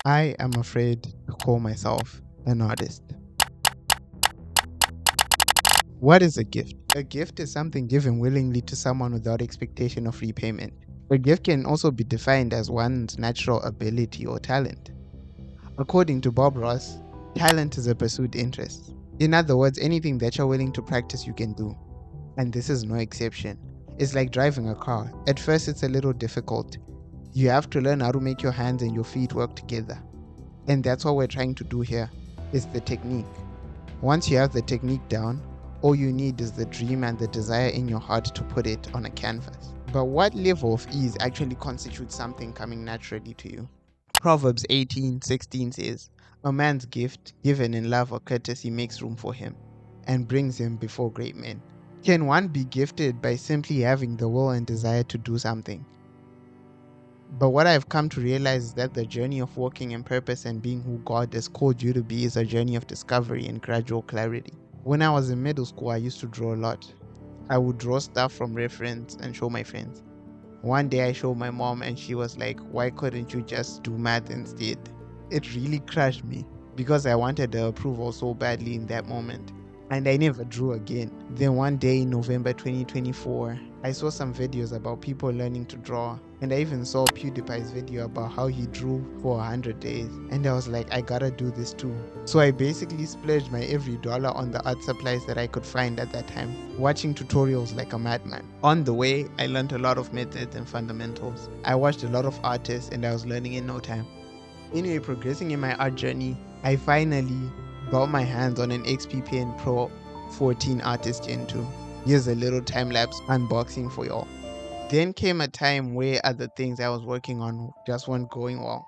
I am afraid to call myself an artist. What is a gift? A gift is something given willingly to someone without expectation of repayment. A gift can also be defined as one's natural ability or talent. According to Bob Ross, talent is a pursued interest. In other words, anything that you're willing to practice, you can do. And this is no exception. It's like driving a car. At first, it's a little difficult. You have to learn how to make your hands and your feet work together. And that's what we're trying to do here, is the technique. Once you have the technique down, all you need is the dream and the desire in your heart to put it on a canvas. But what level of ease actually constitutes something coming naturally to you? Proverbs 18:16 says, "A man's gift, given in love or courtesy, makes room for him and brings him before great men." Can one be gifted by simply having the will and desire to do something? But what I've come to realize is that the journey of walking in purpose and being who God has called you to be is a journey of discovery and gradual clarity. When I was in middle school, I used to draw a lot. I would draw stuff from reference and show my friends. One day I showed my mom and she was like, "Why couldn't you just do math instead?" It really crushed me because I wanted her approval so badly in that moment. And I never drew again. Then one day in November 2024, I saw some videos about people learning to draw, and I even saw PewDiePie's video about how he drew for 100 days, and I was like, I gotta do this too. So I basically splurged my every dollar on the art supplies that I could find at that time, watching tutorials like a madman. On the way, I learned a lot of methods and fundamentals. I watched a lot of artists and I was learning in no time. Anyway, progressing in my art journey, I finally got my hands on an XP Pen Pro 14 Artist Gen 2. Here's a little time-lapse unboxing for y'all. Then came a time where other things I was working on just weren't going well.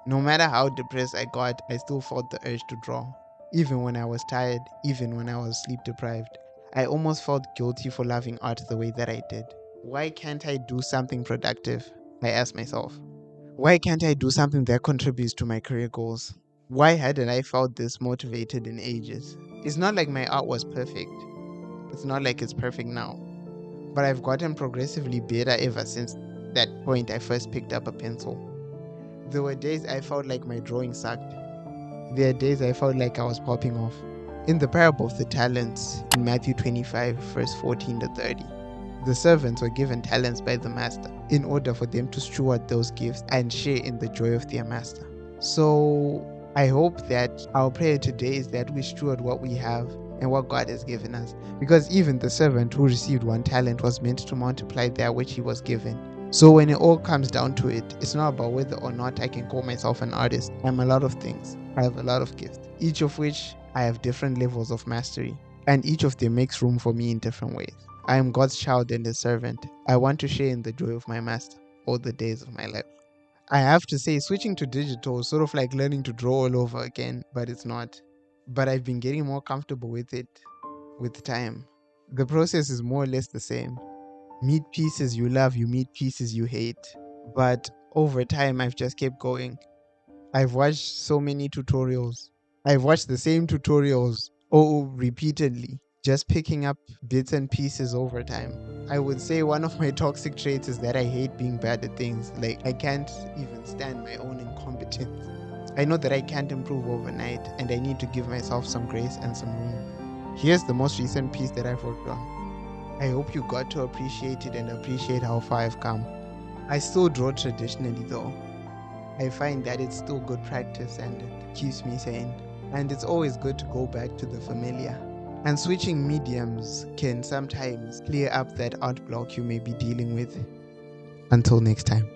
No matter how depressed I got, I still felt the urge to draw. Even when I was tired, even when I was sleep deprived. I almost felt guilty for loving art the way that I did. Why can't I do something productive? I asked myself. Why can't I do something that contributes to my career goals? Why hadn't I felt this motivated in ages? It's not like my art was perfect. It's not like it's perfect now. But I've gotten progressively better ever since that point I first picked up a pencil. There were days I felt like my drawing sucked. There are days I felt like I was popping off. In the parable of the talents in Matthew 25, verse 14 to 30, the servants were given talents by the master in order for them to steward those gifts and share in the joy of their master. So I hope that our prayer today is that we steward what we have and what God has given us. Because even the servant who received one talent was meant to multiply that which he was given. So when it all comes down to it, it's not about whether or not I can call myself an artist. I'm a lot of things. I have a lot of gifts, each of which I have different levels of mastery, and each of them makes room for me in different ways. I am God's child and his servant. I want to share in the joy of my master all the days of my life. I have to say, switching to digital is sort of like learning to draw all over again, but it's not. But I've been getting more comfortable with it with time. The process is more or less the same. Meet pieces you love, you meet pieces you hate. But over time, I've just kept going. I've watched so many tutorials. I've watched the same tutorials repeatedly, just picking up bits and pieces over time. I would say one of my toxic traits is that I hate being bad at things. Like, I can't even stand my own incompetence. I know that I can't improve overnight and I need to give myself some grace and some room. Here's the most recent piece that I've worked on. I hope you got to appreciate it and appreciate how far I've come. I still draw traditionally though. I find that it's still good practice and it keeps me sane. And it's always good to go back to the familiar. And switching mediums can sometimes clear up that art block you may be dealing with. Until next time.